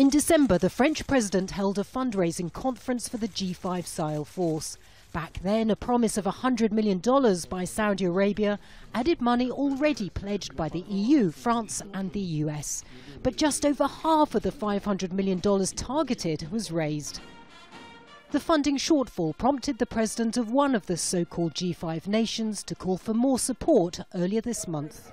In December, the French president held a fundraising conference for the G5 Sahel force. Back then, a promise of $100 million by Saudi Arabia added money already pledged by the EU, France and the US. But just over half of the $500 million targeted was raised. The funding shortfall prompted the president of one of the so-called G5 nations to call for more support earlier this month.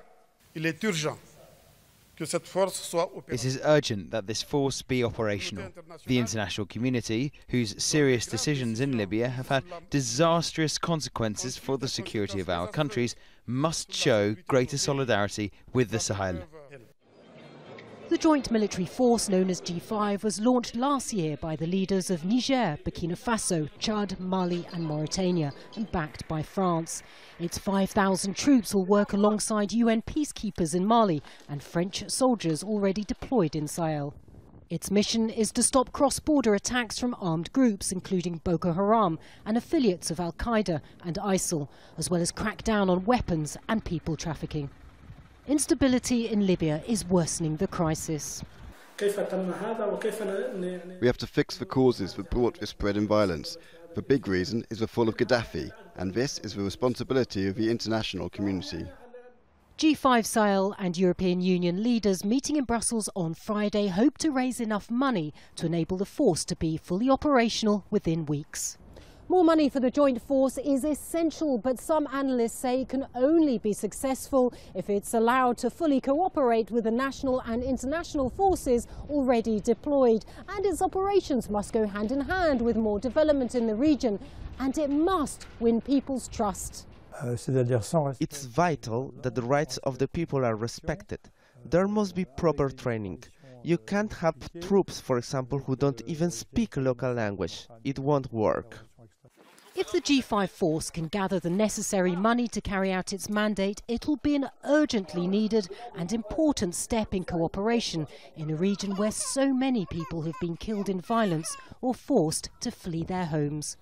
It is urgent that this force be operational. The international community, whose serious decisions in Libya have had disastrous consequences for the security of our countries, must show greater solidarity with the Sahel. The joint military force known as G5 was launched last year by the leaders of Niger, Burkina Faso, Chad, Mali and Mauritania, and backed by France. Its 5,000 troops will work alongside UN peacekeepers in Mali and French soldiers already deployed in Sahel. Its mission is to stop cross-border attacks from armed groups, including Boko Haram and affiliates of Al-Qaeda and ISIL, as well as crack down on weapons and people trafficking. Instability in Libya is worsening the crisis. We have to fix the causes that brought this spread in violence. The big reason is the fall of Gaddafi, and this is the responsibility of the international community. G5 Sahel and European Union leaders meeting in Brussels on Friday hope to raise enough money to enable the force to be fully operational within weeks. More money for the joint force is essential, but some analysts say it can only be successful if it's allowed to fully cooperate with the national and international forces already deployed. And its operations must go hand in hand with more development in the region, and it must win people's trust. It's vital that the rights of the people are respected. There must be proper training. You can't have troops, for example, who don't even speak local language. It won't work. If the G5 force can gather the necessary money to carry out its mandate, it will be an urgently needed and important step in cooperation in a region where so many people have been killed in violence or forced to flee their homes.